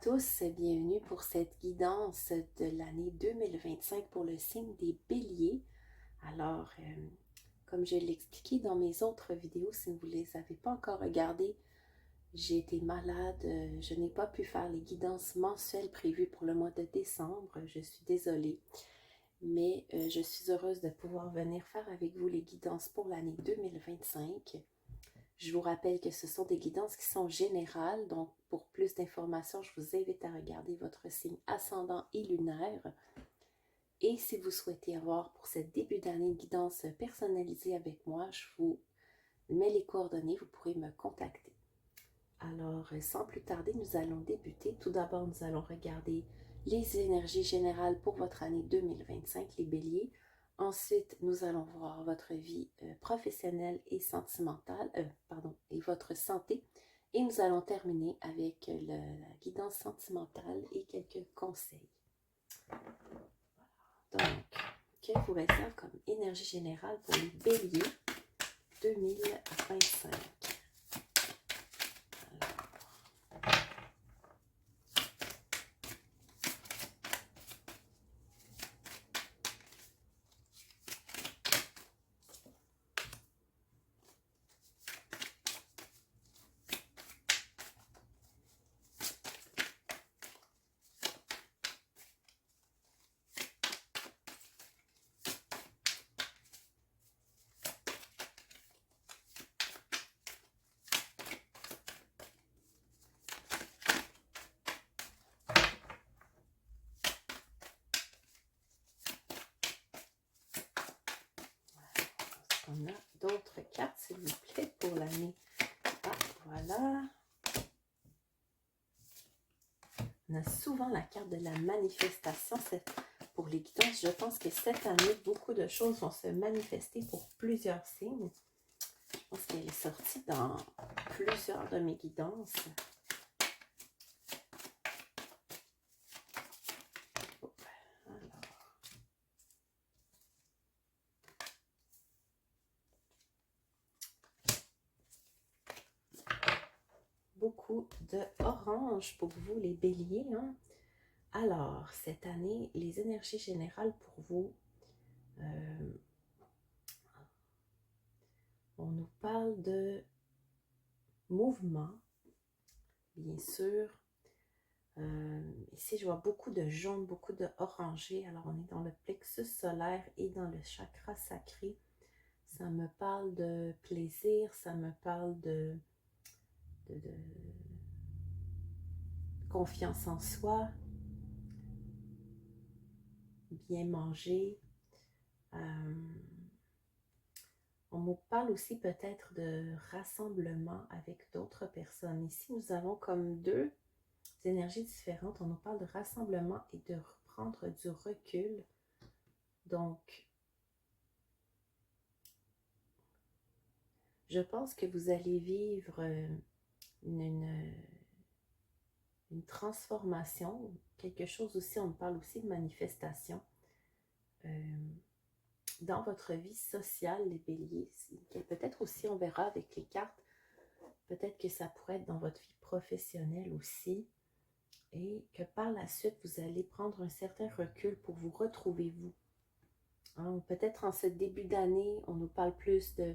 tous, bienvenue pour cette guidance de l'année 2025 pour le signe des béliers. Alors, comme je l'ai expliqué dans mes autres vidéos, si vous ne les avez pas encore regardées, j'ai été malade, je n'ai pas pu faire les guidances mensuelles prévues pour le mois de décembre, je suis désolée. Mais je suis heureuse de pouvoir venir faire avec vous les guidances pour l'année 2025. Je vous rappelle que ce sont des guidances qui sont générales, donc pour plus d'informations, je vous invite à regarder votre signe ascendant et lunaire. Et si vous souhaitez avoir pour ce début d'année une guidance personnalisée avec moi, je vous mets les coordonnées, vous pourrez me contacter. Alors, sans plus tarder, nous allons débuter. Tout d'abord, nous allons regarder les énergies générales pour votre année 2025, les béliers. Ensuite, nous allons voir votre vie professionnelle et sentimentale, et votre santé. Et nous allons terminer avec la guidance sentimentale et quelques conseils. Donc, que vous réserve comme énergie générale pour les béliers 2025? On a d'autres cartes, s'il vous plaît, pour l'année. Ah, voilà. On a souvent la carte de la manifestation. Pour les guidances, je pense que cette année, beaucoup de choses vont se manifester pour plusieurs signes. Je pense qu'elle est sortie dans plusieurs de mes guidances. Beaucoup de orange pour vous, les béliers. Hein? Alors, cette année, les énergies générales pour vous, on nous parle de mouvement, bien sûr. Ici, je vois beaucoup de jaune, beaucoup de orangé. Alors, on est dans le plexus solaire et dans le chakra sacré. Ça me parle de plaisir, ça me parle de confiance en soi, bien manger. On nous parle aussi peut-être de rassemblement avec d'autres personnes. Ici, nous avons comme deux énergies différentes. On nous parle de rassemblement et de reprendre du recul. Donc, je pense que vous allez vivre une transformation, quelque chose aussi, on nous parle aussi de manifestation dans votre vie sociale, les béliers. Peut-être aussi, on verra avec les cartes, peut-être que ça pourrait être dans votre vie professionnelle aussi. Et que par la suite, vous allez prendre un certain recul pour vous retrouver vous. Hein, peut-être en ce début d'année, on nous parle plus de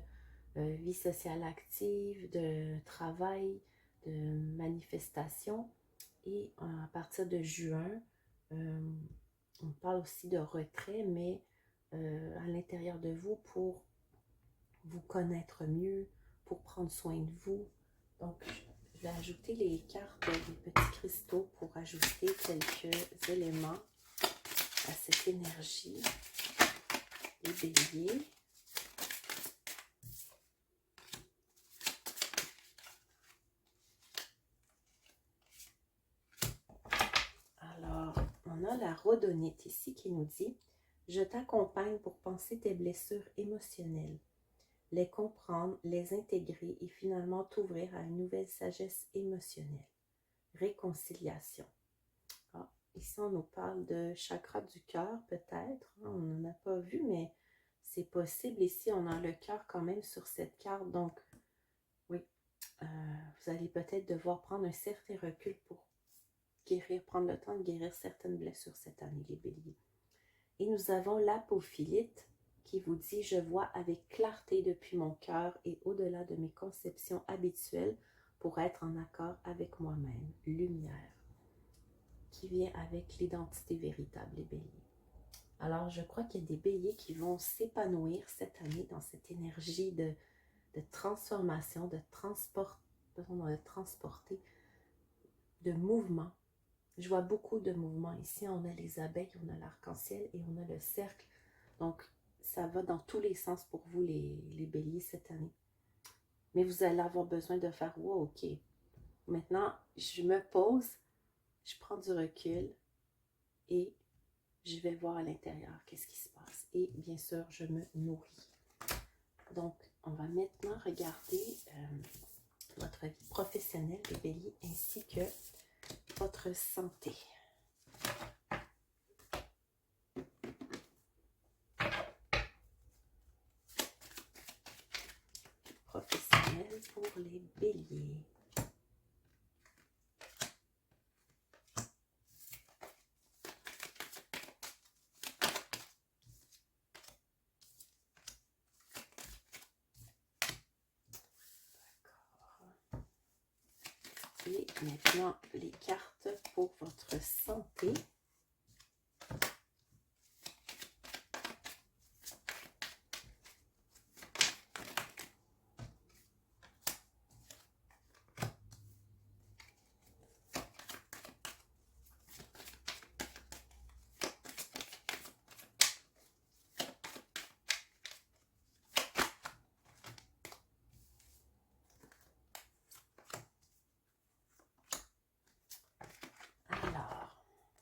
vie sociale active, de travail, de manifestation. Et à partir de juin, on parle aussi de retrait, mais à l'intérieur de vous pour vous connaître mieux, pour prendre soin de vous. Donc, je vais ajouter les cartes, les petits cristaux pour ajouter quelques éléments à cette énergie. Les béliers. Alors, on a la rhodonite ici qui nous dit « Je t'accompagne pour penser tes blessures émotionnelles, les comprendre, les intégrer et finalement t'ouvrir à une nouvelle sagesse émotionnelle. Réconciliation. » Ah, ici, on nous parle de chakra du cœur, peut-être. On n'en a pas vu, mais c'est possible. Ici, on a le cœur quand même sur cette carte. Donc, oui, vous allez peut-être devoir prendre un certain recul pour guérir, prendre le temps de guérir certaines blessures cette année, les béliers. Et nous avons l'apophilite qui vous dit « Je vois avec clarté depuis mon cœur et au-delà de mes conceptions habituelles pour être en accord avec moi-même. » Lumière qui vient avec l'identité véritable, les béliers. Alors, je crois qu'il y a des béliers qui vont s'épanouir cette année dans cette énergie de transformation, de transporter, de mouvement. Je vois beaucoup de mouvements. Ici, on a les abeilles, on a l'arc-en-ciel et on a le cercle. Donc, ça va dans tous les sens pour vous, les béliers, cette année. Mais vous allez avoir besoin de faire « Wow, ok, maintenant, je me pose, je prends du recul et je vais voir à l'intérieur qu'est-ce qui se passe. Et bien sûr, je me nourris. » Donc, on va maintenant regarder votre vie professionnelle, les béliers, ainsi que votre santé. Professionnel pour les béliers. Et maintenant, les cartes pour votre santé.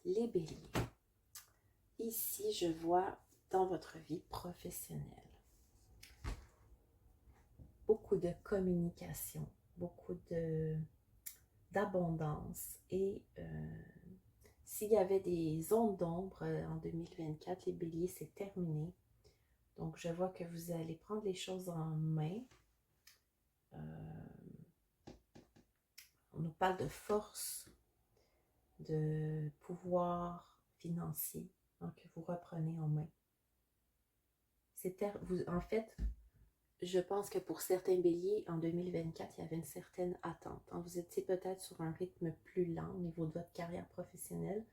Les béliers, ici je vois dans votre vie professionnelle beaucoup de communication, beaucoup d'abondance et s'il y avait des zones d'ombre en 2024, les béliers, c'est terminé. Donc je vois que vous allez prendre les choses en main. On nous parle de force, de pouvoir financier, hein, que vous reprenez en main. En fait, je pense que pour certains béliers, en 2024, il y avait une certaine attente. Hein. Vous étiez peut-être sur un rythme plus lent au niveau de votre carrière professionnelle.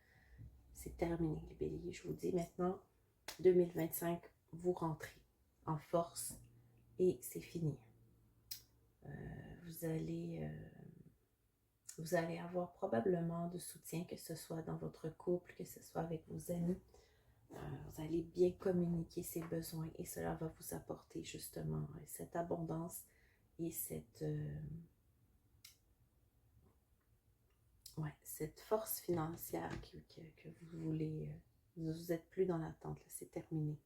C'est terminé, les béliers. Je vous dis maintenant, 2025, vous rentrez en force et c'est fini. Vous allez avoir probablement de soutien, que ce soit dans votre couple, que ce soit avec vos amis. Vous allez bien communiquer ses besoins et cela va vous apporter justement cette abondance et cette force financière que vous voulez. Vous n'êtes plus dans l'attente, c'est terminé.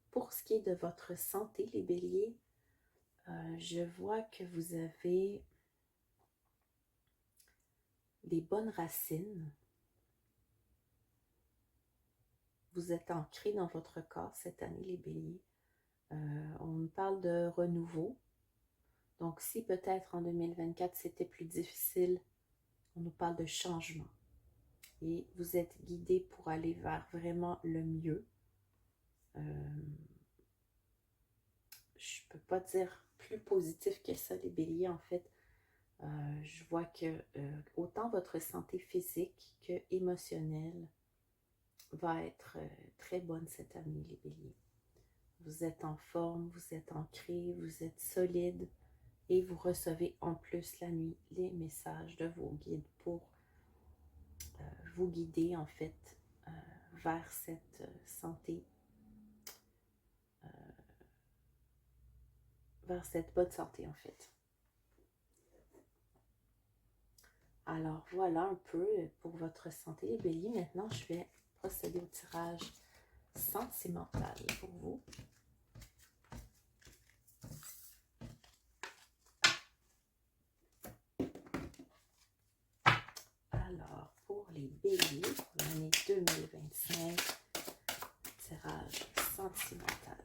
Pour ce qui est de votre santé, les béliers, je vois que vous avez des bonnes racines. Vous êtes ancré dans votre corps cette année, les béliers. On parle de renouveau. Donc, si peut-être en 2024, c'était plus difficile, on nous parle de changement. Et vous êtes guidé pour aller vers vraiment le mieux. Je ne peux pas dire plus positif que ça, les béliers, en fait. Je vois que autant votre santé physique que émotionnelle va être très bonne cette année, les béliers. Vous êtes en forme, vous êtes ancré, vous êtes solide et vous recevez en plus la nuit les messages de vos guides pour vous guider en fait vers cette santé, vers cette bonne santé en fait. Alors voilà un peu pour votre santé les béliers. Maintenant je vais procéder au tirage sentimental pour vous. Alors pour les béliers pour l'année 2025, tirage sentimental.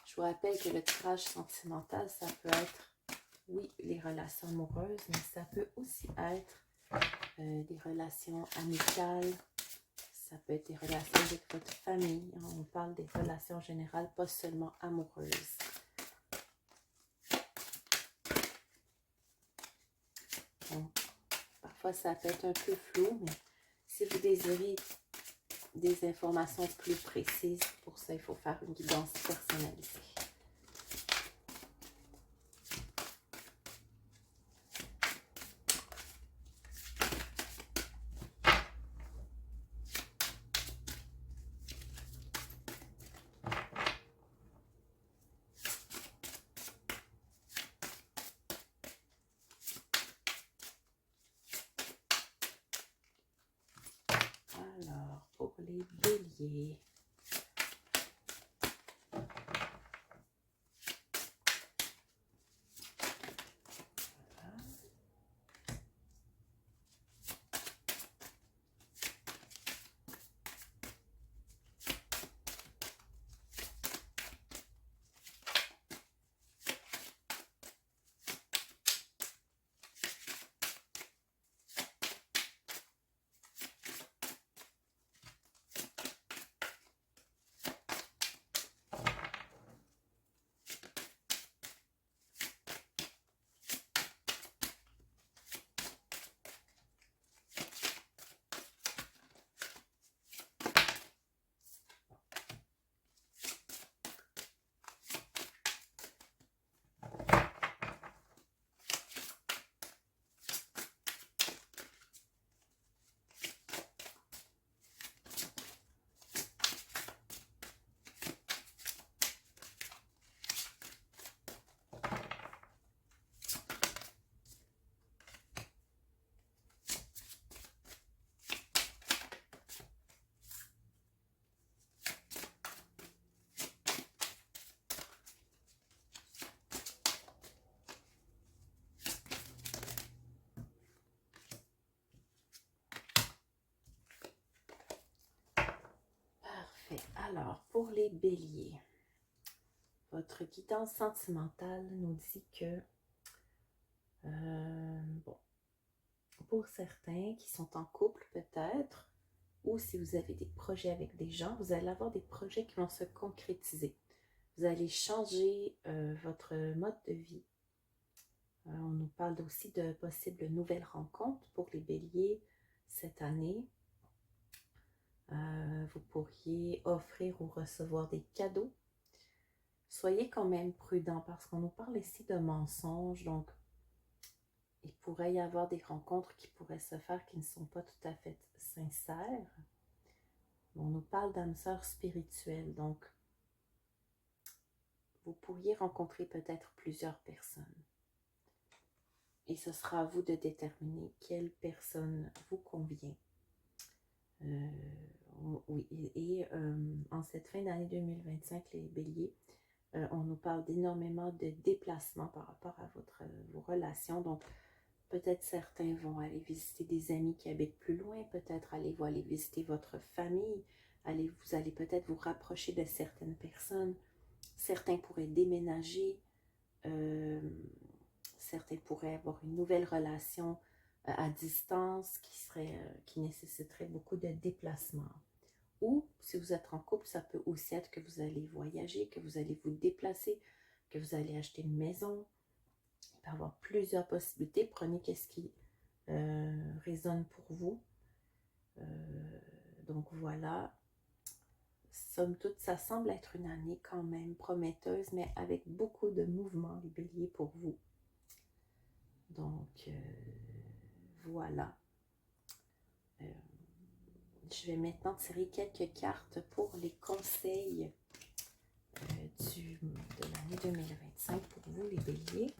Je vous rappelle que le tirage sentimental, ça peut être, oui, les relations amoureuses, mais ça peut aussi être des relations amicales. Ça peut être des relations avec votre famille. On parle des relations générales, pas seulement amoureuses. Donc, parfois, ça peut être un peu flou, mais si vous désirez des informations plus précises, pour ça, il faut faire une guidance personnalisée. Alors, pour les béliers, parfait. Alors, pour les béliers, votre guidance sentimentale nous dit que, bon, pour certains qui sont en couple peut-être, ou si vous avez des projets avec des gens, vous allez avoir des projets qui vont se concrétiser. Vous allez changer votre mode de vie. On nous parle aussi de possibles nouvelles rencontres pour les béliers cette année. Vous pourriez offrir ou recevoir des cadeaux. Soyez quand même prudent parce qu'on nous parle ici de mensonges, donc il pourrait y avoir des rencontres qui pourraient se faire qui ne sont pas tout à fait sincères. On nous parle d'âme sœur spirituelle, donc vous pourriez rencontrer peut-être plusieurs personnes. Et ce sera à vous de déterminer quelle personne vous convient. Oui, en cette fin d'année 2025, les béliers, on nous parle d'énormément de déplacements par rapport à vos relations. Donc, peut-être certains vont aller visiter des amis qui habitent plus loin, peut-être aller visiter votre famille, vous allez peut-être vous rapprocher de certaines personnes. Certains pourraient déménager, certains pourraient avoir une nouvelle relation à distance qui nécessiterait beaucoup de déplacements. Ou, si vous êtes en couple, ça peut aussi être que vous allez voyager, que vous allez vous déplacer, que vous allez acheter une maison. Il peut y avoir plusieurs possibilités. Prenez ce qui résonne pour vous. Donc voilà. Somme toute, ça semble être une année quand même prometteuse, mais avec beaucoup de mouvements, les béliers, pour vous. Donc, voilà. Je vais maintenant tirer quelques cartes pour les conseils de l'année 2025 pour vous, les béliers.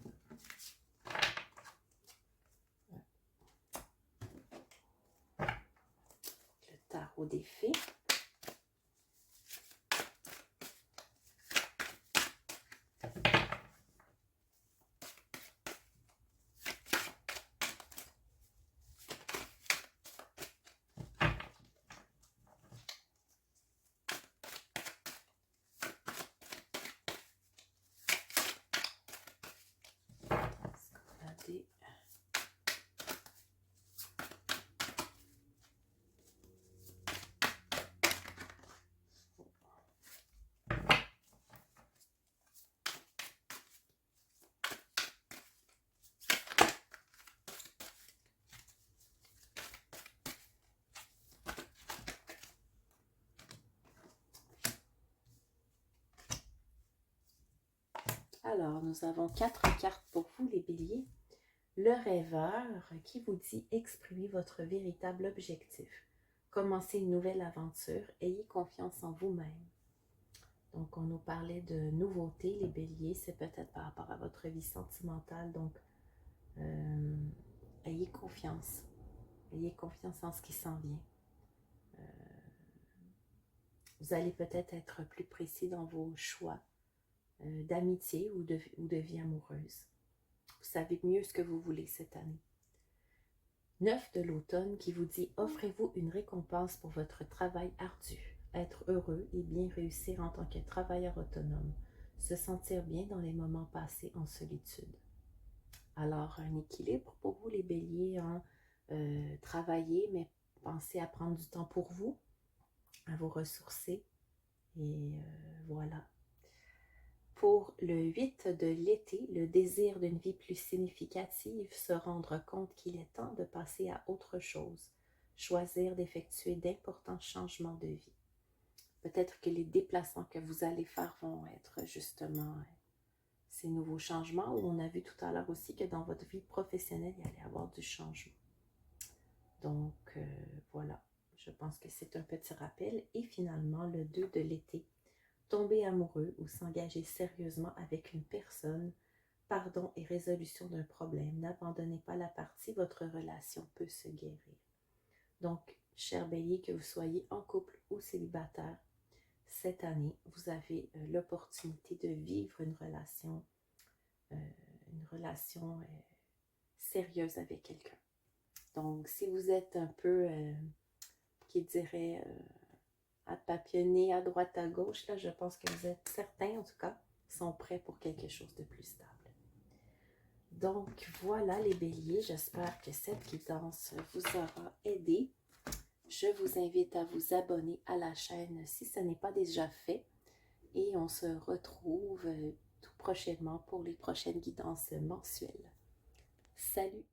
Le tarot des fées. Alors, nous avons 4 cartes pour vous, les béliers. Le rêveur qui vous dit exprimez votre véritable objectif. Commencez une nouvelle aventure, ayez confiance en vous-même. Donc, on nous parlait de nouveautés, les béliers, c'est peut-être par rapport à votre vie sentimentale. Donc, ayez confiance. Ayez confiance en ce qui s'en vient. Vous allez peut-être être plus précis dans vos choix d'amitié ou de vie amoureuse. Vous savez mieux ce que vous voulez cette année. 9 de l'automne qui vous dit « Offrez-vous une récompense pour votre travail ardu, être heureux et bien réussir en tant que travailleur autonome, se sentir bien dans les moments passés en solitude. » Alors, un équilibre pour vous les béliers, hein? Travailler, mais pensez à prendre du temps pour vous, à vous ressourcer. Et voilà. Pour le 8 de l'été, le désir d'une vie plus significative, se rendre compte qu'il est temps de passer à autre chose, choisir d'effectuer d'importants changements de vie. Peut-être que les déplacements que vous allez faire vont être justement ces nouveaux changements, où on a vu tout à l'heure aussi que dans votre vie professionnelle, il allait y avoir du changement. Donc, voilà, je pense que c'est un petit rappel. Et finalement, le 2 de l'été, tomber amoureux ou s'engager sérieusement avec une personne, pardon et résolution d'un problème. N'abandonnez pas la partie, votre relation peut se guérir. Donc, cher bélier, que vous soyez en couple ou célibataire, cette année, vous avez l'opportunité de vivre une relation sérieuse avec quelqu'un. Donc, si vous êtes un peu, qui dirait, à papillonner à droite à gauche, là, je pense que vous êtes certains, en tout cas, sont prêts pour quelque chose de plus stable. Donc, voilà les béliers, j'espère que cette guidance vous aura aidé. Je vous invite à vous abonner à la chaîne si ce n'est pas déjà fait. Et on se retrouve tout prochainement pour les prochaines guidances mensuelles. Salut!